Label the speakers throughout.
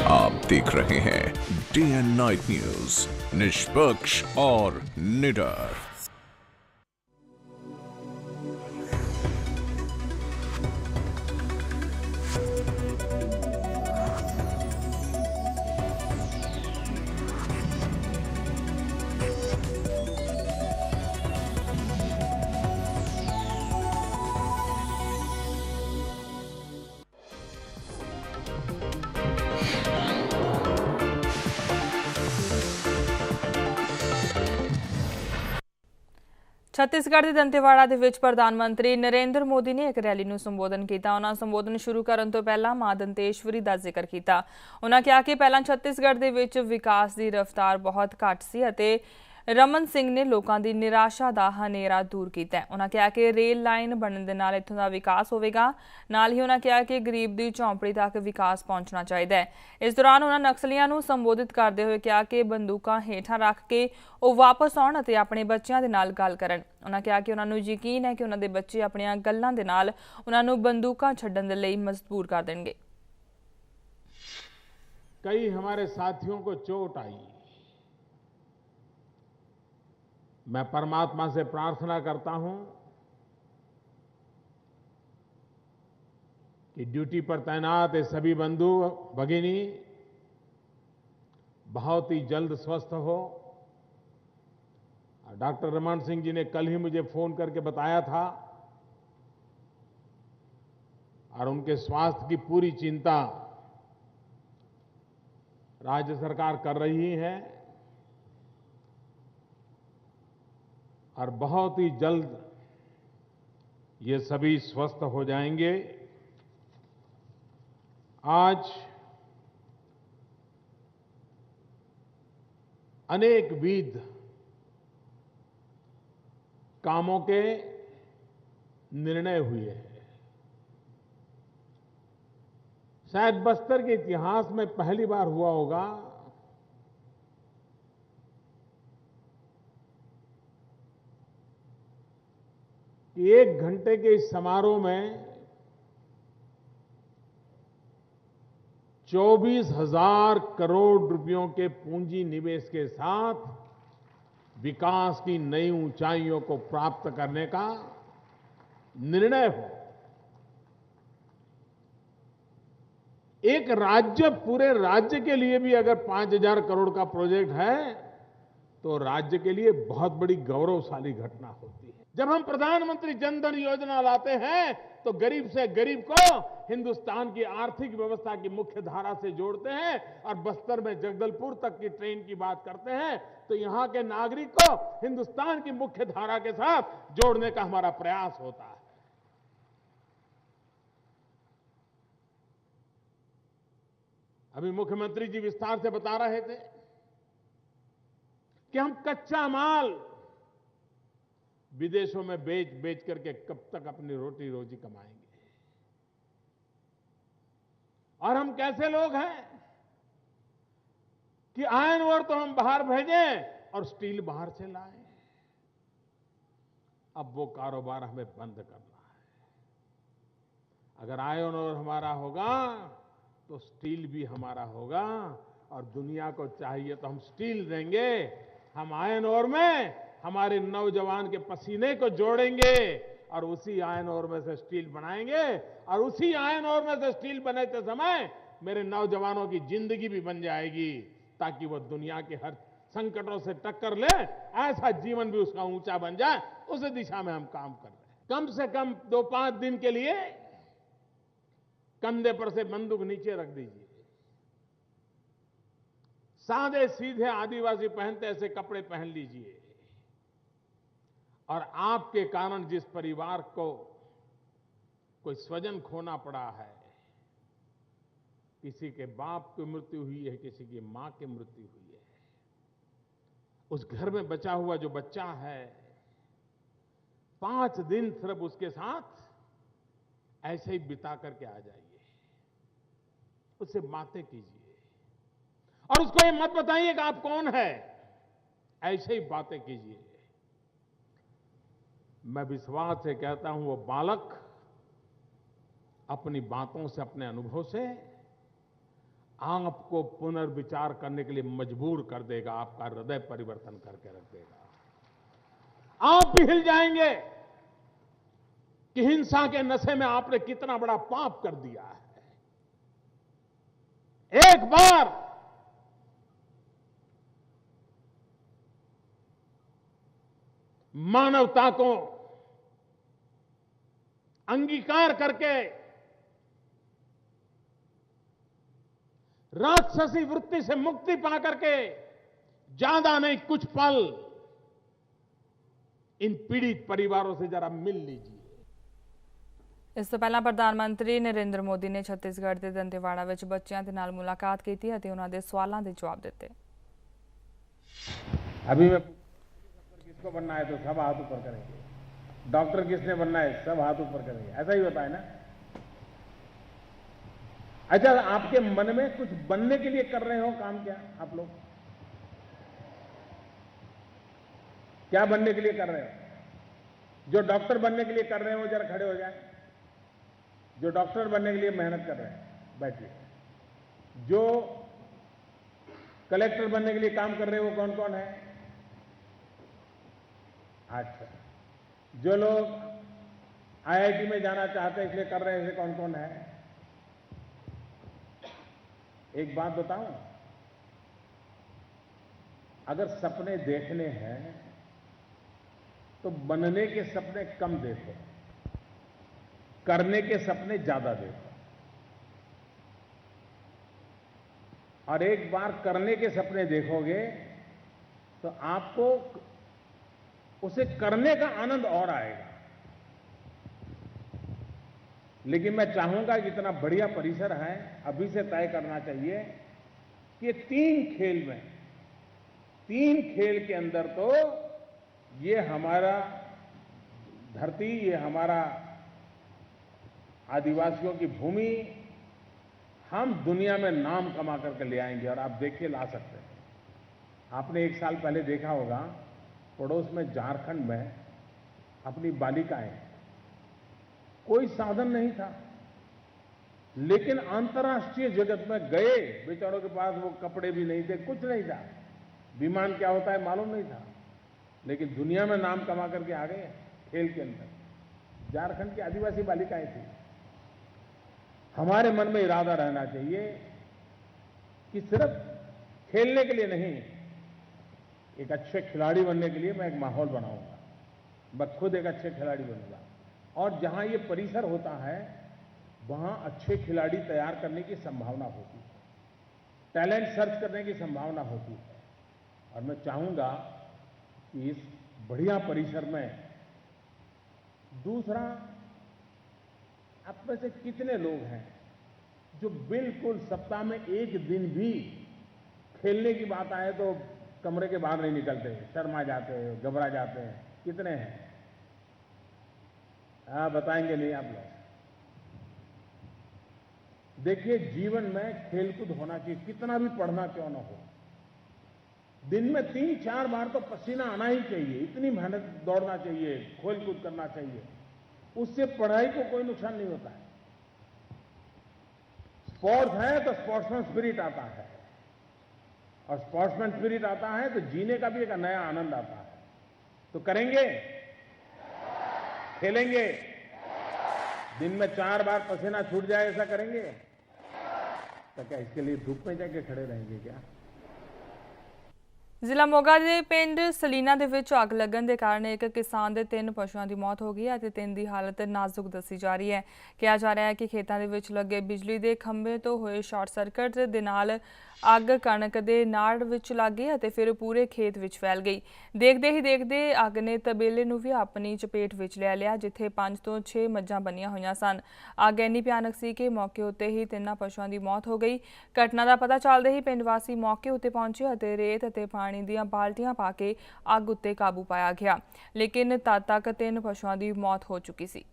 Speaker 1: आप देख रहे हैं डे एंड नाइट न्यूज, निष्पक्ष और निडर।
Speaker 2: छत्तीसगढ़ ਦੇ ਦੰਤੇਵਾੜਾ ਦੇ ਵਿੱਚ ਪ੍ਰਧਾਨ ਮੰਤਰੀ ਨਰਿੰਦਰ ਮੋਦੀ ਨੇ ਇੱਕ ਰੈਲੀ ਨੂੰ ਸੰਬੋਧਨ ਕੀਤਾ। ਉਹਨਾਂ ਸੰਬੋਧਨ ਸ਼ੁਰੂ ਕਰਨ ਤੋਂ ਪਹਿਲਾਂ ਮਾਂ ਦੰਤੇਸ਼ਵਰੀ ਦਾ ਜ਼ਿਕਰ ਕੀਤਾ। ਉਹਨਾਂ ਕਿਹਾ ਕਿ ਪਹਿਲਾਂ ਛੱਤੀਸਗੜ੍ਹ ਦੇ ਵਿੱਚ ਵਿਕਾਸ ਦੀ ਰਫ਼ਤਾਰ ਬਹੁਤ ਘੱਟ ਸੀ ਅਤੇ ਰਮਨ ਸਿੰਘ ਨੇ ਲੋਕਾਂ ਦੀ ਨਿਰਾਸ਼ਾ ਦਾ ਹਨੇਰਾ ਦੂਰ ਕੀਤਾ। ਉਹਨਾਂ ਕਿਹਾ ਕਿ ਰੇਲ ਲਾਈਨ ਬਣਨ ਦੇ ਨਾਲ ਇੱਥੋਂ ਦਾ ਵਿਕਾਸ ਹੋਵੇਗਾ। ਨਾਲ ਹੀ ਉਹਨਾਂ ਕਿਹਾ ਕਿ ਗਰੀਬ ਦੀ ਝੌਂਪੜੀ ਤੱਕ ਵਿਕਾਸ ਪਹੁੰਚਣਾ ਚਾਹੀਦਾ ਹੈ। ਇਸ ਦੌਰਾਨ ਉਹਨਾਂ ਨਕਸਲੀਆਂ ਨੂੰ ਸੰਬੋਧਿਤ ਕਰਦੇ ਹੋਏ ਕਿਹਾ ਕਿ ਬੰਦੂਕਾਂ ਹੇਠਾਂ ਰੱਖ ਕੇ ਉਹ ਵਾਪਸ ਆਉਣ ਅਤੇ ਆਪਣੇ ਬੱਚਿਆਂ ਦੇ ਨਾਲ ਗੱਲ ਕਰਨ। ਉਹਨਾਂ ਕਿਹਾ ਕਿ ਉਹਨਾਂ ਨੂੰ ਯਕੀਨ ਹੈ ਕਿ ਉਹਨਾਂ ਦੇ ਬੱਚੇ ਆਪਣੀਆਂ ਗੱਲਾਂ ਦੇ ਨਾਲ ਉਹਨਾਂ ਨੂੰ ਬੰਦੂਕਾਂ ਛੱਡਣ ਦੇ ਲਈ ਮਜਬੂਰ ਕਰ ਦੇਣਗੇ।
Speaker 3: कई हमारे साथियों को चोट आई। मैं परमात्मा से प्रार्थना करता हूं कि ड्यूटी पर तैनात ये सभी बंधु भगिनी बहुत ही जल्द स्वस्थ हो। डॉक्टर रमन सिंह जी ने कल ही मुझे फोन करके बताया था और उनके स्वास्थ्य की पूरी चिंता राज्य सरकार कर रही है और बहुत ही जल्द ये सभी स्वस्थ हो जाएंगे। आज अनेकविध कामों के निर्णय हुए हैं। शायद बस्तर के इतिहास में पहली बार हुआ होगा कि 1 घंटे के इस समारोह में 24,000 करोड़ रुपयों के पूंजी निवेश के साथ विकास की नई ऊंचाइयों को प्राप्त करने का निर्णय हो। एक राज्य, पूरे राज्य के लिए भी अगर 5,000 करोड़ का प्रोजेक्ट है तो राज्य के लिए बहुत बड़ी गौरवशाली घटना होती है। जब हम प्रधानमंत्री जन धन योजना लाते हैं तो गरीब से गरीब को हिंदुस्तान की आर्थिक व्यवस्था की मुख्य धारा से जोड़ते हैं और बस्तर में जगदलपुर तक की ट्रेन की बात करते हैं तो यहां के नागरिक को हिंदुस्तान की मुख्य धारा के साथ जोड़ने का हमारा प्रयास होता है। अभी मुख्यमंत्री जी विस्तार से बता रहे थे कि हम कच्चा माल विदेशों में बेच करके कब तक अपनी रोटी रोजी कमाएंगे। और हम कैसे लोग हैं कि आयरन ओर तो हम बाहर भेजें और स्टील बाहर से लाएं। अब वो कारोबार हमें बंद करना है। अगर आयरन ओर हमारा होगा तो स्टील भी हमारा होगा और दुनिया को चाहिए तो हम स्टील देंगे। हम आयरन ओर में हमारे नौजवान के पसीने को जोड़ेंगे और उसी आयरन ओर में से स्टील बनाएंगे और उसी आयरन ओर में से स्टील बनाते समय मेरे नौजवानों की जिंदगी भी बन जाएगी ताकि वो दुनिया के हर संकटों से टक्कर ले, ऐसा जीवन भी उसका ऊंचा बन जाए। उस दिशा में हम काम कर रहे हैं। कम से कम 2-5 दिन के लिए कंधे पर से बंदूक नीचे रख दीजिए। सादे सीधे आदिवासी पहनते ऐसे कपड़े पहन लीजिए और आपके कारण जिस परिवार को कोई स्वजन खोना पड़ा है, किसी के बाप की मृत्यु हुई है, किसी की मां की मृत्यु हुई है, उस घर में बचा हुआ जो बच्चा है 5 दिन सिर्फ उसके साथ ऐसे ही बिता करके आ जाइए। उससे बातें कीजिए और उसको ये मत बताइए कि आप कौन है, ऐसे ही बातें कीजिए। मैं विश्वास से कहता हूं वो बालक अपनी बातों से, अपने अनुभव से आपको पुनर्विचार करने के लिए मजबूर कर देगा, आपका हृदय परिवर्तन करके रख देगा। आप भी हिल जाएंगे कि हिंसा के नशे में आपने कितना बड़ा पाप कर दिया है। एक बार मानवता को अंगीकार करके राक्षसी वृत्ति से मुक्ति पा करके ज्यादा नहीं कुछ पल इन पीड़ित परिवारों से जरा मिल लीजिए।
Speaker 2: ਇਸ ਤੋਂ ਪਹਿਲਾਂ ਪ੍ਰਧਾਨ ਮੰਤਰੀ ਨਰਿੰਦਰ ਮੋਦੀ ਨੇ ਛੱਤੀਸਗੜ੍ਹ ਦੇ ਦੰਤੇਵਾੜਾ ਵਿੱਚ ਬੱਚਿਆਂ ਦੇ ਨਾਲ ਮੁਲਾਕਾਤ ਕੀਤੀ ਅਤੇ ਉਹਨਾਂ ਦੇ ਸਵਾਲਾਂ ਦੇ ਜਵਾਬ ਦਿੱਤੇ।
Speaker 4: अभी मैं किसको बनना है तो सब हाथ ऊपर करेंगे, डॉक्टर किसने बनना है सब हाथ ऊपर करेंगे, ऐसा ही होता है ना। अच्छा, आपके मन में कुछ बनने के लिए कर रहे हो काम? क्या आप लोग क्या बनने के लिए कर रहे हो? जो डॉक्टर बनने के लिए कर रहे हो जरा खड़े हो जाए। जो डॉक्टर बनने के लिए मेहनत कर रहे हैं बैठिए। जो कलेक्टर बनने के लिए काम कर रहे हैं वो कौन कौन है? अच्छा, जो लोग आईआईटी में जाना चाहते हैं इसलिए कर रहे हैं ऐसे कौन कौन है? एक बात बताऊं, अगर सपने देखने हैं तो बनने के सपने कम देखो, करने के सपने ज्यादा देखो। और एक बार करने के सपने देखोगे तो आपको उसे करने का आनंद और आएगा। लेकिन मैं चाहूंगा कि इतना बढ़िया परिसर है, अभी से तय करना चाहिए कि 3 खेल के अंदर तो ये हमारा धरती, ये हमारा आदिवासियों की भूमि हम दुनिया में नाम कमा करके ले आएंगे। और आप देखिए ला सकते हैं। आपने 1 साल पहले देखा होगा पड़ोस में झारखंड में अपनी बालिकाएं, कोई साधन नहीं था, लेकिन अंतर्राष्ट्रीय जगत में गए, बेचारों के पास वो कपड़े भी नहीं थे, कुछ नहीं था, विमान क्या होता है मालूम नहीं था, लेकिन दुनिया में नाम कमा करके आ गए खेल के अंदर। झारखंड की आदिवासी बालिकाएं थी। हमारे मन में इरादा रहना चाहिए कि सिर्फ खेलने के लिए नहीं, एक अच्छे खिलाड़ी बनने के लिए मैं एक माहौल बनाऊंगा। मैं खुद एक अच्छे खिलाड़ी बनूंगा। और जहां ये परिसर होता है वहां अच्छे खिलाड़ी तैयार करने की संभावना होती है, टैलेंट सर्च करने की संभावना होती है। और मैं चाहूंगा कि इस बढ़िया परिसर में दूसरा, आप में से कितने लोग हैं जो बिल्कुल सप्ताह में 1 दिन भी खेलने की बात आए तो कमरे के बाहर नहीं निकलते, शर्मा जाते हैं, घबरा जाते हैं? कितने हैं? बताएंगे नहीं आप लोग? देखिए, जीवन में खेलकूद होना चाहिए, कितना भी पढ़ना क्यों ना हो। दिन में 3-4 बार तो पसीना आना ही चाहिए, इतनी मेहनत दौड़ना चाहिए, खेलकूद करना चाहिए। उससे पढ़ाई को कोई नुकसान नहीं होता है। स्पोर्ट्स है तो स्पोर्ट्समैन स्पिरिट आता है, और स्पोर्ट्समैन स्पिरिट आता है तो जीने का भी एक नया आनंद आता है। तो करेंगे, खेलेंगे, दिन में 4 बार पसीना छूट जाए ऐसा करेंगे? तो क्या इसके लिए धूप में जाके खड़े रहेंगे क्या?
Speaker 2: ਜ਼ਿਲ੍ਹਾ ਮੋਗਾ ਦੇ ਪਿੰਡ ਸਲੀਨਾ ਦੇ ਵਿੱਚ ਅੱਗ ਲੱਗਣ ਦੇ ਕਾਰਨ ਇੱਕ ਕਿਸਾਨ ਦੇ 3 ਪਸ਼ੂਆਂ ਦੀ ਮੌਤ ਹੋ ਗਈ ਹੈ ਅਤੇ 3 ਦੀ ਹਾਲਤ ਨਾਜ਼ੁਕ ਦੱਸੀ ਜਾ ਰਹੀ ਹੈ। ਕਿਹਾ ਜਾ ਰਿਹਾ ਹੈ ਕਿ ਖੇਤਾਂ ਦੇ ਵਿੱਚ ਲੱਗੇ ਬਿਜਲੀ ਦੇ ਖੰਭੇ ਤੋਂ ਹੋਏ ਸ਼ਾਰਟ ਸਰਕਟ ਦੇ ਨਾਲ ਅੱਗ ਕਣਕ ਦੇ ਨਾੜ ਵਿੱਚ ਲੱਗ ਗਈ ਅਤੇ ਫਿਰ ਪੂਰੇ ਖੇਤ ਵਿੱਚ ਫੈਲ ਗਈ। ਦੇਖਦੇ ਹੀ ਦੇਖਦੇ ਅੱਗ ਨੇ ਤਬੇਲੇ ਨੂੰ ਵੀ ਆਪਣੀ ਚਪੇਟ ਵਿੱਚ ਲੈ ਲਿਆ, ਜਿੱਥੇ 5 ਤੋਂ 6 ਮੱਝਾਂ ਬੰਨੀਆਂ ਹੋਈਆਂ ਸਨ। ਅੱਗ ਇੰਨੀ ਭਿਆਨਕ ਸੀ ਕਿ ਮੌਕੇ ਉੱਤੇ ਹੀ 3 ਪਸ਼ੂਆਂ ਦੀ ਮੌਤ ਹੋ ਗਈ। ਘਟਨਾ ਦਾ ਪਤਾ ਚੱਲਦੇ ਹੀ ਪਿੰਡ ਵਾਸੀ ਮੌਕੇ ਉੱਤੇ ਪਹੁੰਚੇ ਅਤੇ ਰੇਤ ਅਤੇ ਪਾਣੀ ਦੀਆਂ ਬਾਲਟੀਆਂ ਪਾ ਕੇ ਅੱਗ ਉੱਤੇ ਕਾਬੂ ਪਾਇਆ ਗਿਆ, ਲੇਕਿਨ ਤਦ ਤੱਕ 3 ਪਸ਼ੂਆਂ ਦੀ ਮੌਤ ਹੋ ਚੁੱਕੀ ਸੀ।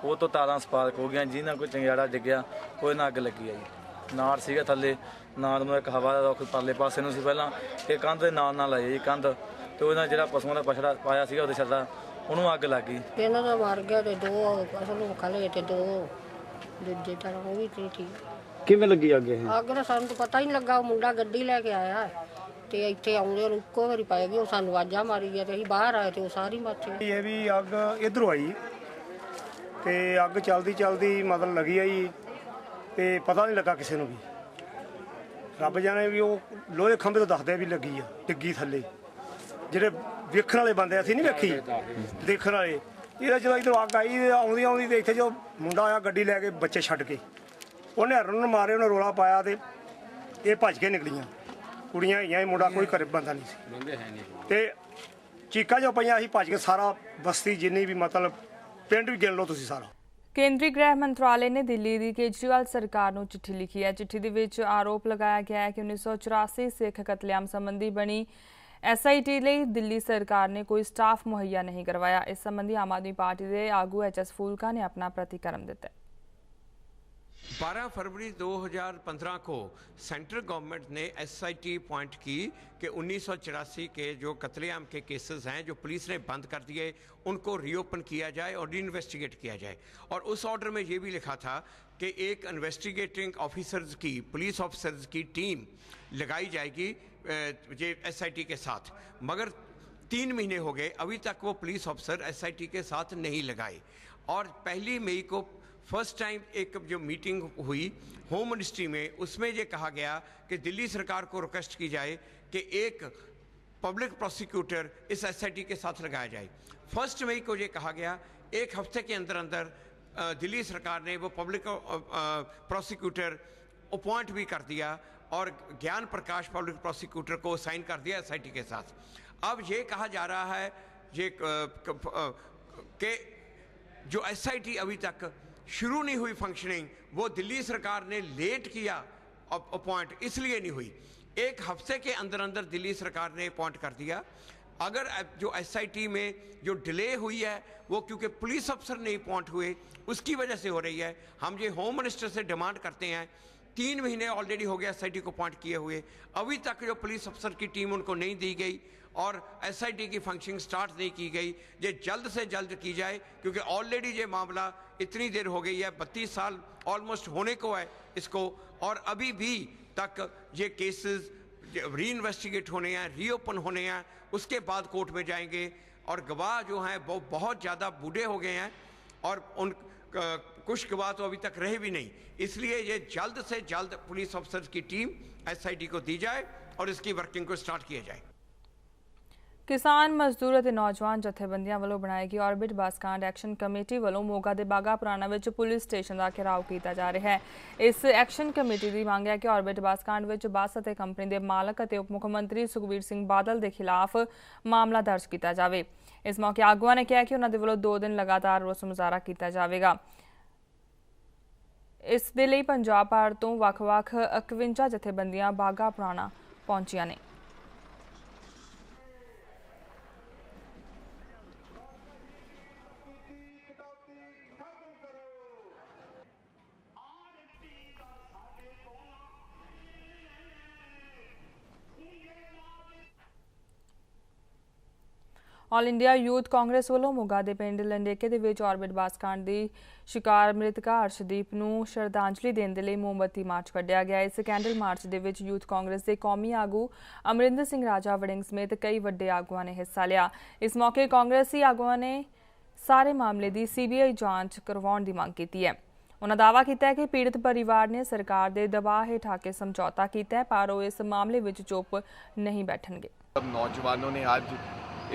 Speaker 5: ਉਹ ਤੋਂ ਤਾਰਾਂ ਸਪਾਰਕ ਹੋ ਗਈਆਂ, ਜਿਹਨਾਂ ਕੋਈ ਚੰਗਿਆੜਾ ਡਿੱਗਿਆ ਉਹਦੇ ਨਾਲ ਅੱਗ ਲੱਗੀ ਆ ਜੀ। ਨਾੜ ਸੀਗਾ ਥੱਲੇ, ਨਾੜ ਨੂੰ ਇੱਕ ਹਵਾ ਦਾ ਰੁੱਖ ਪਰਲੇ ਪਾਸੇ ਨੂੰ ਸੀ ਪਹਿਲਾਂ, ਇਹ ਕੰਧ ਦੇ ਨਾਲ ਆਈ ਜੀ। ਕੰਧ ਤੇ ਉਹਨਾਂ ਜਿਹੜਾ ਪਸ਼ੂਆਂ ਦਾ ਪਛੜਾ ਪਾਇਆ ਸੀਗਾ ਉਹਦੇ ਛੱਡਾ ਉਹਨੂੰ ਅੱਗ ਲੱਗ ਗਈ।
Speaker 6: ਇਹਨਾਂ ਦਾ ਮਰ ਗਿਆ ਤੇ ਦੋ ਅਸਲ ਖਲੇ ਤੇ ਦੋ ਦੂਜੇ ਤਰ੍ਹਾਂ ਉਹ ਵੀ ਤੇ ਠੀਕ।
Speaker 7: ਕਿਵੇਂ ਲੱਗੀ ਅੱਗ ਇਹ?
Speaker 6: ਅੱਗ ਦਾ ਸਾਨੂੰ ਤਾਂ ਪਤਾ ਹੀ ਨਹੀਂ ਲੱਗਾ। ਉਹ ਮੁੰਡਾ ਗੱਡੀ ਲੈ ਕੇ ਆਇਆ ਤੇ ਇੱਥੇ ਆਉਂਦੇ ਨੂੰ ਇੱਕੋ ਵਾਰੀ ਪੈ ਗਈ। ਉਹ ਸਾਨੂੰ ਆਵਾਜ਼ਾਂ ਮਾਰੀ ਗਿਆ ਤੇ ਅਸੀਂ ਬਾਹਰ ਆਏ ਤੇ ਉਹ ਸਾਰੀ ਮੱਚ ਗਈ।
Speaker 8: ਇਹ ਵੀ ਅੱਗ ਇਧਰੋਂ ਆਈ ਤੇ ਅੱਗ ਚਲਦੀ ਚਲਦੀ ਮਤਲਬ ਲੱਗੀ ਆਈ ਤੇ ਪਤਾ ਨਹੀਂ ਲੱਗਾ ਕਿਸੇ ਨੂੰ ਵੀ। ਰੱਬ ਜਾਣੇ ਵੀ ਉਹ ਲੋਹੇ ਖੰਭੇ ਤੋਂ ਦੱਸਦੇ ਵੀ ਲੱਗੀ ਆ, ਡਿੱਗੀ ਥੱਲੇ। ਜਿਹੜੇ ਵੇਖਣ ਵਾਲੇ ਬੰਦੇ ਅਸੀਂ ਨਹੀਂ ਵੇਖੀ, ਦੇਖਣ ਵਾਲੇ। ਇਹਦਾ ਜਦੋਂ ਇੱਧਰੋਂ ਅੱਗ ਆਈ ਆਉਂਦੀ ਆਉਂਦੀ ਤੇ ਇੱਥੇ ਜੋ ਮੁੰਡਾ ਆਇਆ ਗੱਡੀ ਲੈ ਕੇ ਬੱਚੇ ਛੱਡ ਕੇ, ਉਹਨੇ ਹਰਨ ਮਾਰੇ, ਉਹਨੇ ਰੋਲਾ ਪਾਇਆ ਤੇ ਇਹ ਭੱਜ ਕੇ ਨਿਕਲੀਆਂ। ਕੁੜੀਆਂ ਹੈਗੀਆਂ, ਇਹ ਮੁੰਡਾ ਕੋਈ ਘਰੇ ਬੰਦਾ ਨਹੀਂ ਸੀ ਤੇ ਚੀਕਾਂ ਜੋ ਪਈਆਂ ਅਸੀਂ ਭੱਜ ਕੇ ਸਾਰਾ ਬਸਤੀ ਜਿੰਨੀ ਵੀ ਮਤਲਬ ਪਿੰਡ ਵੀ ਗਿਣ ਲਓ ਤੁਸੀਂ ਸਾਰਾ।
Speaker 2: ਕੇਂਦਰੀ ਗ੍ਰਹਿ ਮੰਤਰਾਲੇ ਨੇ ਦਿੱਲੀ ਦੀ ਕੇਜਰੀਵਾਲ ਸਰਕਾਰ ਨੂੰ ਚਿੱਠੀ ਲਿਖੀ ਹੈ। ਚਿੱਠੀ ਦੇ ਵਿੱਚ ਆਰੋਪ ਲਗਾਇਆ ਗਿਆ ਹੈ ਕਿ 1984 ਸਿੱਖ ਕਤਲੇਆਮ ਸੰਬੰਧੀ ਬਣੀ SIT ਲਈ ਦਿੱਲੀ ਸਰਕਾਰ ਨੇ ਕੋਈ ਸਟਾਫ ਮੁਹੱਈਆ ਨਹੀਂ ਕਰਵਾਇਆ। ਇਸ ਸੰਬੰਧੀ ਆਮ ਆਦਮੀ ਪਾर्टी ਦੇ ਆਗੂ HS ਫੂਲਕਾ ਨੇ अपना प्रतिक्रिया ਦਿੱਤਾ।
Speaker 9: 12 फरवरी 2015 को सेंट्रल गवर्नमेंट ने SIT अपॉइंट की कि 1984 के जो कत्लेआम के केसेस हैं जो पुलिस ने बंद कर दिए उनको रीओपन किया जाए और रीइन्वेस्टिगेट किया जाए। और उस ऑर्डर में ये भी लिखा था कि एक इन्वेस्टिगेटिंग ऑफिसर्स की, पुलिस ऑफिसर्स की टीम लगाई जाएगी ये SIT के साथ। मगर 3 महीने हो गए, अभी तक वो पुलिस ऑफिसर SIT के साथ नहीं लगाए। और 1 मई को फर्स्ट टाइम एक जो मीटिंग हुई होम मिनिस्ट्री में, उसमें ये कहा गया कि दिल्ली सरकार को रिक्वेस्ट की जाए कि एक पब्लिक प्रोसिक्यूटर इस SIT के साथ लगाया जाए। 1 मई को ये कहा गया, एक हफ्ते के अंदर अंदर दिल्ली सरकार ने वो पब्लिक प्रोसिक्यूटर अपॉइंट भी कर दिया और ज्ञान प्रकाश पब्लिक प्रोसिक्यूटर को साइन कर दिया SIT के साथ। अब ये कहा जा रहा है ये कि जो SIT अभी तक शुरू नहीं हुई फंक्शनिंग, वो दिल्ली सरकार ने लेट किया अपॉइंट, इसलिए नहीं हुई। 1 हफ्ते के अंदर अंदर दिल्ली सरकार ने अपॉइंट कर दिया। अगर जो SIT में जो डिले हुई है वो क्योंकि पुलिस अफसर नहीं अपॉइंट हुए उसकी वजह से हो रही है। हम ये होम मिनिस्टर से डिमांड करते हैं, 3 महीने ऑलरेडी हो गया SIT को अपॉइंट किए हुए, अभी तक जो पुलिस अफसर की टीम उनको नहीं दी गई और SIT की फंक्शनिंग स्टार्ट नहीं की गई। ये जल्द से जल्द की जाए क्योंकि ऑलरेडी ये मामला इतनी देर हो गई है, 32 साल ऑलमोस्ट होने को है इसको, और अभी भी तक ये केसेस री इन्वेस्टिगेट होने हैं, रीओपन होने हैं, उसके बाद कोर्ट में जाएंगे। और गवाह जो हैं वो बहुत ज़्यादा बूढ़े हो गए हैं और उन कुछ गवाह तो अभी तक रहे भी नहीं। इसलिए ये जल्द से जल्द पुलिस अफसर की टीम SIT को दी जाए और इसकी वर्किंग को स्टार्ट किया जाए।
Speaker 2: किसान मजदूर ਅਤੇ ਨੌਜਵਾਨ ਜਥੇਬੰਦੀਆਂ ਵੱਲੋਂ ਬਣਾਈ ਗਈ ਆਰਬਿਟ ਬੱਸ ਕਾਂਡ ਐਕਸ਼ਨ ਕਮੇਟੀ ਵੱਲੋਂ ਮੋਗਾ ਦੇ ਬਾਗਾ ਪੁਰਾਣਾ ਵਿੱਚ ਪੁਲਿਸ ਸਟੇਸ਼ਨ ਦਾ ਘਿਰਾਓ ਕੀਤਾ ਜਾ ਰਿਹਾ ਹੈ। ਇਸ ਐਕਸ਼ਨ ਕਮੇਟੀ ਦੀ ਮੰਗ ਹੈ ਕਿ ਆਰਬਿਟ ਬੱਸ ਕਾਂਡ ਵਿੱਚ ਬੱਸ ਅਤੇ ਕੰਪਨੀ ਦੇ ਮਾਲਕ ਅਤੇ ਉਪ ਮੁੱਖ ਮੰਤਰੀ ਸੁਖਬੀਰ ਸਿੰਘ ਬਾਦਲ ਦੇ ਖਿਲਾਫ ਮਾਮਲਾ ਦਰਜ ਕੀਤਾ ਜਾਵੇ। ਇਸ ਮੌਕੇ ਆਗੂਆਂ ਨੇ ਕਿਹਾ ਕਿ ਉਹਨਾਂ ਦੇ ਵੱਲੋਂ 2 ਦਿਨ ਲਗਾਤਾਰ ਰੋਸ ਮੁਜ਼ਾਹਰਾ ਕੀਤਾ ਜਾਵੇਗਾ। ਇਸ ਦੇ ਲਈ ਪੰਜਾਬ ਭਰ ਤੋਂ ਵੱਖ-ਵੱਖ 51 ਜਥੇਬੰਦੀਆਂ ਬਾਗਾ ਪੁਰਾਣਾ ਪਹੁੰਚੀਆਂ ਨੇ। ਆਲ ਇੰਡੀਆ ਯੂਥ ਕਾਂਗਰਸ ਵੱਲੋਂ ਮੋਗਾ ਦੇ ਪਿੰਡ ਲੰਡੇਕੇ ਦੇ ਵਿੱਚ ਆਰਬਿਟ ਬੱਸ ਕਾਂਡ ਦੀ ਸ਼ਿਕਾਰ ਮ੍ਰਿਤਕਾ ਅਰਸ਼ਦੀਪ ਨੂੰ ਸ਼ਰਧਾਂਜਲੀ ਦੇਣ ਦੇ ਲਈ ਮੋਮਬੱਤੀ ਮਾਰਚ ਕੱਢਿਆ ਗਿਆ। ਇਸ ਕੈਂਡਲ ਮਾਰਚ ਦੇ ਵਿੱਚ ਯੂਥ ਕਾਂਗਰਸ ਦੇ ਕੌਮੀ ਆਗੂ ਅਮਰਿੰਦਰ ਸਿੰਘ ਰਾਜਾ ਵੜਿੰਗ ਸਮੇਤ ਕਈ ਵੱਡੇ ਆਗੂਆਂ ਨੇ ਹਿੱਸਾ ਲਿਆ। ਇਸ ਮੌਕੇ ਕਾਂਗਰਸੀ ਆਗੂਆਂ ਨੇ ਸਾਰੇ ਮਾਮਲੇ ਦੀ CBI ਜਾਂਚ ਕਰਵਾਉਣ ਦੀ ਮੰਗ ਕੀਤੀ ਹੈ। ਉਹਨਾਂ ਦਾਅਵਾ ਕੀਤਾ ਹੈ ਕਿ ਪੀੜਤ ਪਰਿਵਾਰ ਨੇ ਸਰਕਾਰ ਦੇ ਦਬਾਅ ਹੇਠ ਆ ਕੇ ਸਮਝੌਤਾ ਕੀਤਾ ਹੈ, ਪਰ ਉਹ ਇਸ ਮਾਮਲੇ ਵਿੱਚ ਚੁੱਪ ਨਹੀਂ ਬੈਠਣਗੇ।
Speaker 10: नौजवानों ने आज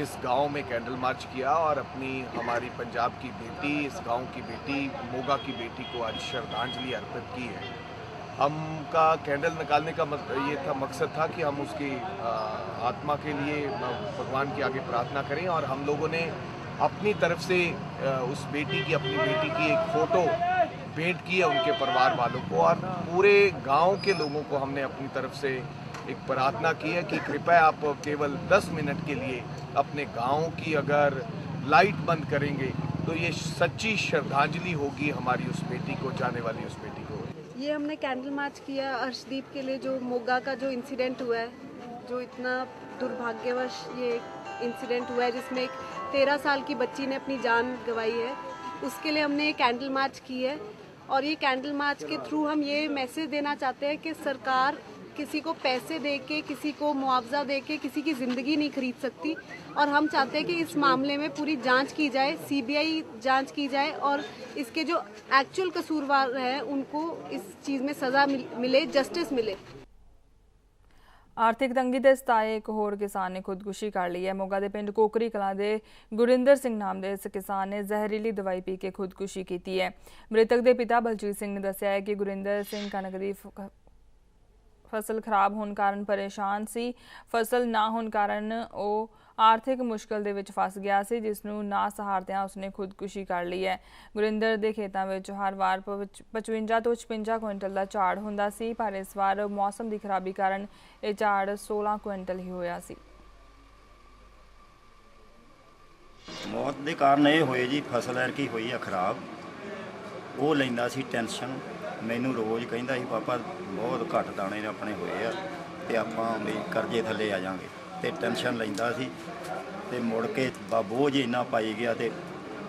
Speaker 10: इस गांव में कैंडल मार्च किया और अपनी हमारी पंजाब की बेटी, इस गांव की बेटी, मोगा की बेटी को आज श्रद्धांजलि अर्पित की है। हमका कैंडल निकालने का ये था, मकसद था कि हम उसकी आत्मा के लिए भगवान के आगे प्रार्थना करें और हम लोगों ने अपनी तरफ से उस बेटी की, अपनी बेटी की एक फ़ोटो भेंट की है उनके परिवार वालों को और पूरे गांव के लोगों को हमने अपनी तरफ से एक प्रार्थना की है कि कृपया आप केवल 10 मिनट के लिए अपने गांव की अगर लाइट बंद करेंगे तो ये सच्ची श्रद्धांजलि होगी हमारी उस बेटी को, जाने वाली उस बेटी को।
Speaker 11: ये हमने कैंडल मार्च किया अर्शदीप के लिए, जो मोगा का जो इंसिडेंट हुआ है, जो इतना दुर्भाग्यवश ये इंसिडेंट हुआ है जिसमें एक 13 साल की बच्ची ने अपनी जान गंवाई है, उसके लिए हमने कैंडल मार्च की है। और ये कैंडल मार्च के थ्रू हम ये मैसेज देना चाहते हैं कि सरकार किसी को पैसे दे के, किसी को मुआवजा दे के किसी की ज़िंदगी नहीं खरीद सकती। और हम चाहते हैं कि इस मामले में पूरी जांच की जाए, सीबीआई जांच की जाए और इसके जो एक्चुअल कसूरवार हैं उनको इस चीज़ में सज़ा मिले, जस्टिस मिले।
Speaker 2: आर्थिक तंगी ਦੇ ਸਤਾਏ ਇੱਕ ਹੋਰ ਕਿਸਾਨ ਨੇ ਖੁਦਕੁਸ਼ੀ ਕਰ ਲਈ ਹੈ। ਮੋਗਾ ਦੇ ਪਿੰਡ ਕੋਕਰੀ ਕਲਾਂ ਦੇ ਗੁਰਿੰਦਰ ਸਿੰਘ ਨਾਮ ਦੇ ਇਸ ਕਿਸਾਨ ਨੇ ਜ਼ਹਿਰੀਲੀ ਦਵਾਈ ਪੀ ਕੇ ਖੁਦਕੁਸ਼ੀ ਕੀਤੀ ਹੈ। ਮ੍ਰਿਤਕ ਦੇ ਪਿਤਾ ਬਲਜੀਤ ਸਿੰਘ ਨੇ ਦੱਸਿਆ ਹੈ ਕਿ ਗੁਰਿੰਦਰ ਸਿੰਘ ਕਣਕ ਦੀ फसल खराब होने कारण परेशान सी। फसल ना होने कारण वो आर्थिक मुश्किल दे विच फस गया सी, जिसनूं ना सहारदियां उसने खुदकुशी कर ली है। गुरिंदर दे खेतां विच हर वार 55 तो 56 कुंटल का झाड़ हुंदा सी, पर इस बार मौसम की खराबी कारण यह झाड़ 16 कुंटल ही होया सी।
Speaker 7: मौत के कारण ये होए जी, फसल एरकी हुई है खराब, वो लैंदा सी टेंशन। मैनू रोज़ कहता सी पापा बहुत घट दाने अपने होए आ ते आपां भी करजे थले आ जाएंगे, तो टेंशन लैंदा सी। ते मुड़ के बोझ इन्ना पाई गया, तो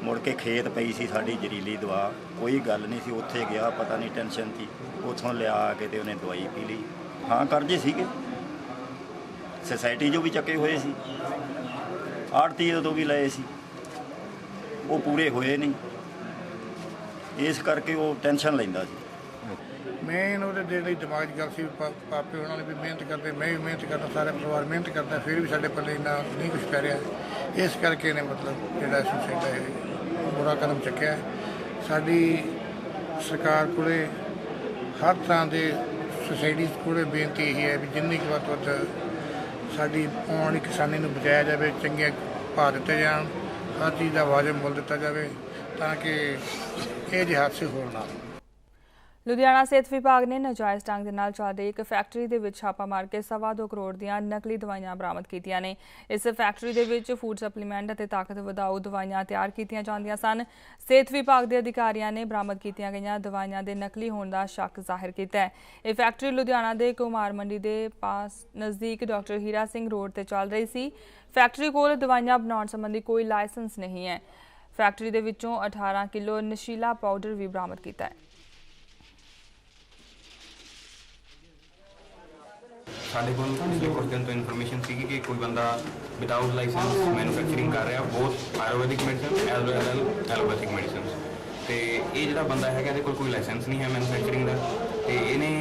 Speaker 7: मुड़ के खेत पई सी साडी जरीली दवा, कोई गल नहीं सी। उत्थे गया पता नहीं टेंशन थी, उत्थों लिया के ते उन्हें दवाई पी ली। हाँ करजे सीगे, सोसाइटी जो भी चके हुए सी, आड़ती तो भी लए सी, वो पूरे होए नहीं, इस करके वो टेंशन लैंदा सी।
Speaker 12: मेन वो दिमाग की गल सी, पापे उन्होंने भी मेहनत करते, मैं भी मेहनत करता, सारा परिवार मेहनत करता, फिर भी साढ़े पल्ले इन्ना नहीं कुछ पै रहा। इस करके इन्हें मतलब जोड़ा सुसाइड बुरा कदम चुकया। साडी सरकार को हर तरह के सोसाइटी को बेनती यही है भी जिन्नी वध तो वध साडी आने वाली किसानी को बचाया जाए, चंगे भाव दिते जान, हर चीज़ का वाजिब मुल दिता जाए, ताकि ये जे हादसे होर ना।
Speaker 2: लुधियाना सिहत विभाग ने नाजायज़ ढंग दे नाल चल रही एक फैक्ट्री दे विच छापा मार के 2.25 करोड़ दीआं नकली दवाइयां बरामद कीतियां ने। इस factory they which food supplement अते ताकत वधाऊ दवाइयां तैयार कीतियां जांदियां सन। सिहत विभाग के अधिकारियों ने बरामद कीतियां गईयां दवाइयां दे नकली होने का शक जाहिर किया है। यह फैक्ट्री लुधियाना के कुमार मंडी के पास नज़दीक डॉक्टर हीरा सिंह रोड ते चल रही सी। फैक्ट्री कोल दवाइयां बनाउण संबंधी कोई लाइसेंस नहीं है। फैक्ट्री दे विचों 18 किलो नशीला पाउडर भी बरामद किया है।
Speaker 13: साढ़े को कुछ दिन तो इन्फॉर्मेशन सी कि कोई बंदा विदाउट लाइसेंस मैन्युफैक्चरिंग कर रहा, both Ayurvedic medicine as well as allopathic medicine. तो ये जो बंदा है इहदे कोल कोई लाइसेंस नहीं है मैन्युफैक्चरिंग का। तो इन्हें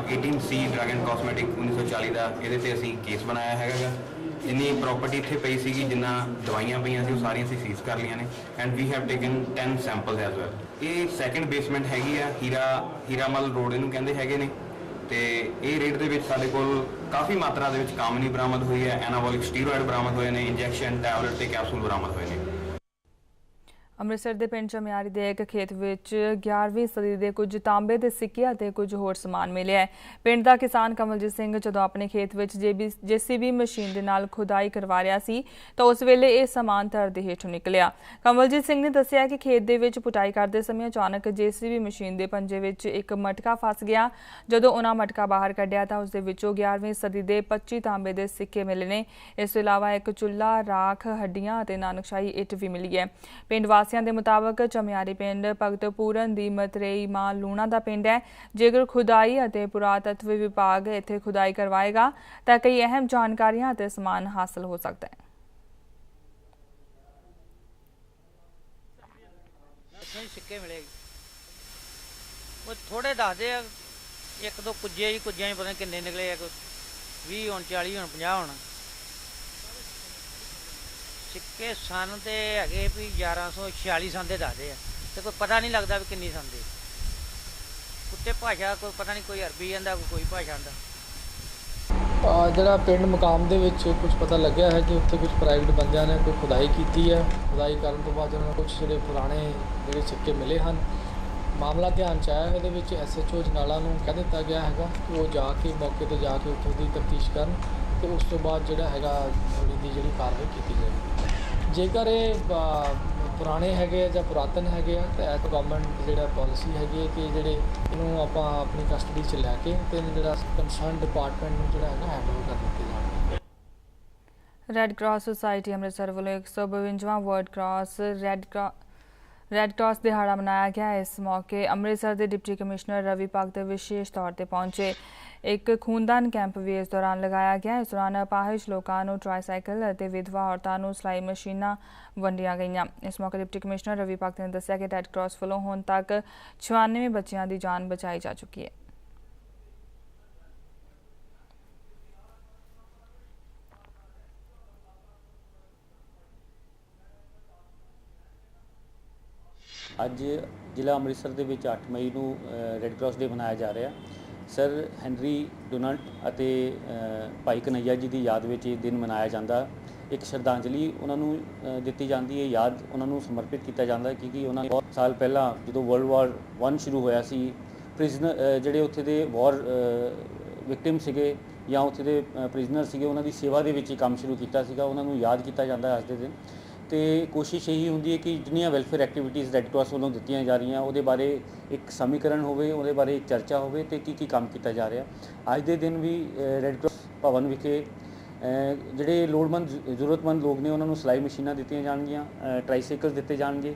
Speaker 13: 18C ड्रग एंड कॉस्मैटिक 1940 का ये असी केस बनाया है। जिन्नी प्रॉपर्टी इत्थे पई सी, जिन्ना दवाइयां पईयां सी, सारियां असीं सीज कर लिया ने and we have taken 10 samples as well. ये सैकेंड बेसमेंट हैगी आ, हीरामल रोड इहनूं कहंदे हैगे ने। तो ये रेट के काफ़ी मात्रा के कामनी बरामद हुई है, एनाबॉलिक स्टीरॉयड बरामद हुए हैं, इंजैक्शन टैबलेट ते कैप्सूल बरामद हुए हैं।
Speaker 2: ਅੰਮ੍ਰਿਤਸਰ ਦੇ ਪਿੰਡ ਚਮਿਆਰੀ ਦੇ ਇੱਕ ਖੇਤ ਵਿੱਚ 11ਵੀਂ ਸਦੀ ਦੇ ਕੁਝ ਤਾਂਬੇ ਦੇ ਸਿੱਕੇ ਅਤੇ ਕੁਝ ਹੋਰ ਸਮਾਨ ਮਿਲਿਆ ਹੈ। ਪਿੰਡ ਦਾ ਕਿਸਾਨ ਕਮਲਜੀਤ ਸਿੰਘ ਜਦੋਂ ਆਪਣੇ ਖੇਤ ਵਿੱਚ JCB ਮਸ਼ੀਨ ਦੇ ਨਾਲ ਖੁਦਾਈ ਕਰਵਾ ਰਿਹਾ ਸੀ ਤਾਂ ਉਸ ਵੇਲੇ ਇਹ ਸਮਾਨ ਧਰ ਦੇ ਹੇਠੋਂ ਨਿਕਲਿਆ। ਕਮਲਜੀਤ ਸਿੰਘ ਨੇ ਦੱਸਿਆ ਕਿ ਖੇਤ ਦੇ ਵਿੱਚ ਪੁਟਾਈ ਕਰਦੇ ਸਮੇਂ ਅਚਾਨਕ JCB ਮਸ਼ੀਨ ਦੇ ਪੰਜੇ ਵਿੱਚ ਇੱਕ ਮਟਕਾ ਫਸ ਗਿਆ। ਜਦੋਂ ਉਹਨਾਂ ਮਟਕਾ ਬਾਹਰ ਕੱਢਿਆ ਤਾਂ ਉਸ ਦੇ ਵਿੱਚੋਂ 11ਵੀਂ ਸਦੀ ਦੇ 25 ਤਾਂਬੇ ਦੇ ਸਿੱਕੇ ਮਿਲੇ ਨੇ। ਇਸ ਤੋਂ ਇਲਾਵਾ ਇੱਕ ਚੁੱਲ੍ਹਾ, ਰਾਖ, ਹੱਡੀਆਂ ਅਤੇ ਨਾਨਕਸ਼ਾਹੀ ਇੱਟ ਵੀ ਮਿਲੀ ਹੈ। ਪਿੰਡ वासियों के मुताबिक चमियारी पिंड भगत पूरन दी मतरेई मां लूणा का पिंड है। जेकर खुदाई और पुरातत्व विभाग इत्थे खुदाई करवाएगा तो कई अहम जानकारियां और समान हासिल हो सकता है।
Speaker 14: सिक्के मिले वो थोड़े दसदे एक दो कुजे ही कुजिया पता नहीं किन्ने निकले, 20 होण 40 होण 50 होण। सिक्के सन तो है भी 1146 सन के दसदे तो कोई पता नहीं लगता भी किन्नी सन दे। कुत्ते भाषा कोई पता नहीं, कोई अरबी आंदा कोई भाषा आंदा।
Speaker 15: ਜਿਹੜਾ ਪਿੰਡ ਮੁਕਾਮ ਦੇ ਵਿੱਚ ਕੁਝ ਪਤਾ ਲੱਗਿਆ ਹੈ ਕਿ ਉੱਥੇ ਕੁਝ ਪ੍ਰਾਈਵੇਟ ਬੰਦਿਆਂ ਨੇ ਕੋਈ ਖੁਦਾਈ ਕੀਤੀ ਹੈ। ਖੁਦਾਈ ਕਰਨ ਤੋਂ ਬਾਅਦ ਉਹਨਾਂ ਨੂੰ ਕੁਝ ਜਿਹੜੇ ਪੁਰਾਣੇ ਜਿਹੜੇ ਸਿੱਕੇ ਮਿਲੇ ਹਨ। ਮਾਮਲਾ ਧਿਆਨ 'ਚ ਆਇਆ, ਇਹਦੇ ਵਿੱਚ SHO ਜਨਾਲਾ ਨੂੰ ਕਹਿ ਦਿੱਤਾ ਗਿਆ ਹੈਗਾ ਕਿ ਉਹ ਜਾ ਕੇ ਮੌਕੇ 'ਤੇ ਜਾ ਕੇ ਉੱਥੋਂ ਦੀ ਤਫਤੀਸ਼ ਕਰਨ ਤੇ ਉਸ ਤੋਂ ਬਾਅਦ ਜਿਹੜਾ ਹੈਗਾ ਦੀ ਜਿਹੜੀ ਕਾਰਵਾਈ ਕੀਤੀ ਜਾਏਗੀ। ਜੇਕਰ ਇਹ ਪੁਰਾਣੇ ਹੈਗੇ ਜਾਂ ਪੁਰਾਤਨ ਹੈਗੇ ਆ ਤਾਂ ਇਹ ਗਵਰਨਮੈਂਟ ਜਿਹੜਾ ਪਾਲਿਸੀ ਹੈਗੀ ਕਿ ਜਿਹੜੇ ਇਹਨੂੰ ਆਪਾਂ ਆਪਣੀ ਕਸਟਡੀ 'ਚ ਲੈ ਕੇ ਤੇ ਜਿਹੜਾ ਕੰਸਰਨ ਡਿਪਾਰਟਮੈਂਟ ਨੂੰ ਜਿਹੜਾ ਹੈਗਾ ਹੈਂਡਓਵਰ ਕਰ ਦਿੱਤੇ ਜਾਣਗੇ।
Speaker 2: ਰੈੱਡ ਕਰਾਸ ਸੁਸਾਇਟੀ ਅੰਮ੍ਰਿਤਸਰ ਵੱਲੋਂ 152ਵਾਂ ਵਰਲਡ ਕਰਾਸ ਰੈੱਡ ਕਰਾਸ ਦਿਹਾੜਾ ਮਨਾਇਆ ਗਿਆ। ਇਸ ਮੌਕੇ ਅੰਮ੍ਰਿਤਸਰ ਦੇ ਡਿਪਟੀ ਕਮਿਸ਼ਨਰ ਰਵੀ ਭਗਤ ਵਿਸ਼ੇਸ਼ ਤੌਰ ਤੇ ਪਹੁੰਚੇ। एक खूनदान कैंप भी इस दौरान लगाया गया। इस दौरान अपाहिज लोगों को ट्राईसाइकिल और विधवा औरतों को सिलाई मशीनां वंडियां गईयां। इस मौके डिप्टी कमिश्नर रवि भगत ने दस्सिया कि रैड क्रॉस वालों हुण तक 96 बच्चों की जान बचाई जा चुकी है।
Speaker 16: ਅੱਜ ਜ਼ਿਲ੍ਹਾ ਅੰਮ੍ਰਿਤਸਰ ਦੇ ਵਿੱਚ 8 ਮਈ ਨੂੰ ਰੈੱਡ ਕਰਾਸ ਡੇ ਮਨਾਇਆ ਜਾ ਰਿਹਾ। ਸਰ ਹੈਨਰੀ ਡੋਨਲਟ ਅਤੇ ਭਾਈ ਕਨਈਆ ਜੀ ਦੀ ਯਾਦ ਵਿੱਚ ਇਹ ਦਿਨ ਮਨਾਇਆ ਜਾਂਦਾ। ਇੱਕ ਸ਼ਰਧਾਂਜਲੀ ਉਹਨਾਂ ਨੂੰ ਦਿੱਤੀ ਜਾਂਦੀ ਹੈ, ਯਾਦ ਉਹਨਾਂ ਨੂੰ ਸਮਰਪਿਤ ਕੀਤਾ ਜਾਂਦਾ ਕਿਉਂਕਿ ਉਹਨਾਂ ਨੇ ਬਹੁਤ ਸਾਲ ਪਹਿਲਾਂ ਜਦੋਂ ਵਰਲਡ ਵਾਰ 1 ਸ਼ੁਰੂ ਹੋਇਆ ਸੀ, ਪ੍ਰਿਜ਼ਨਰ ਜਿਹੜੇ ਉੱਥੇ ਦੇ ਵਾਰ ਵਿਕਟਿਮ ਸੀਗੇ ਜਾਂ ਉੱਥੇ ਦੇ ਪ੍ਰਿਜ਼ਨਰ ਸੀਗੇ, ਉਹਨਾਂ ਦੀ ਸੇਵਾ ਦੇ ਵਿੱਚ ਹੀ ਕੰਮ ਸ਼ੁਰੂ ਕੀਤਾ ਸੀਗਾ। ਉਹਨਾਂ ਨੂੰ ਯਾਦ ਕੀਤਾ ਜਾਂਦਾ ਅੱਜ ਦੇ ਦਿਨ। ਤੇ ਕੋਸ਼ਿਸ਼ ਇਹੀ ਹੁੰਦੀ ਹੈ ਕਿ ਜਿੰਨੀਆਂ ਵੈਲਫੇਅਰ ਐਕਟੀਵਿਟੀਜ਼ ਰੈੱਡ ਕਰਾਸ ਵੱਲੋਂ ਦਿੱਤੀਆਂ ਜਾ ਰਹੀਆਂ ਉਹਦੇ ਬਾਰੇ ਇੱਕ ਸਮੀਕਰਨ ਹੋਵੇ, ਉਹਦੇ ਬਾਰੇ ਇੱਕ ਚਰਚਾ ਹੋਵੇ ਤੇ ਕੀ ਕੰਮ ਕੀਤਾ ਜਾ ਰਿਹਾ। ਅੱਜ ਦੇ ਦਿਨ ਵੀ ਰੈੱਡ ਕਰਾਸ ਭਵਨ ਵਿਖੇ ਜਿਹੜੇ ਲੋੜਵੰਦ ਜ਼ਰੂਰਤਮੰਦ ਲੋਕ ਨੇ ਉਹਨਾਂ ਨੂੰ ਸਿਲਾਈ ਮਸ਼ੀਨਾਂ ਦਿੱਤੀਆਂ ਜਾਣਗੀਆਂ, ਟਰਾਈਸਾਈਕਲ ਦਿੱਤੇ ਜਾਣਗੇ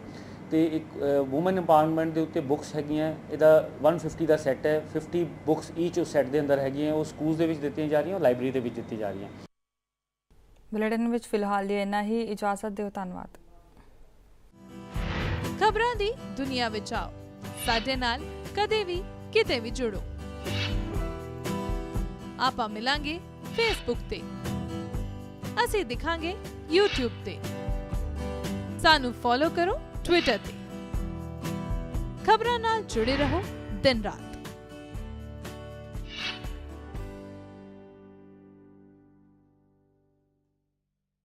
Speaker 16: ਤੇ ਇੱਕ ਵੂਮਨ ਇੰਪਾਵਰਮੈਂਟ ਦੇ ਉੱਤੇ ਬੁੱਕਸ ਹੈਗੀਆਂ। ਇਹਦਾ 150 ਦਾ ਸੈੱਟ ਹੈ, 50 ਬੁੱਕਸ ਈਚ ਉਸ ਸੈੱਟ ਦੇ ਅੰਦਰ ਹੈਗੀਆਂ। ਉਹ ਸਕੂਲ ਦੇ ਵਿੱਚ ਦਿੱਤੀਆਂ ਜਾ ਰਹੀਆਂ, ਲਾਇਬ੍ਰੇਰੀ ਦੇ ਵਿੱਚ ਦਿੱਤੀ ਜਾ ਰਹੀਆਂ।
Speaker 2: बुलेटिन विच फिलहाल लिए इन्ना ही। इजाजत दिओ। धन्नवाद।
Speaker 17: खबरां दी दुनिया विच आओ, साडे नाल कदे भी किते भी जुड़ो। आपां मिलांगे फेसबुक ते, असीं दिखांगे यूट्यूब ते, सानू फॉलो करो ट्विटर ते। खबरां नाल जुड़े रहो दिन रात।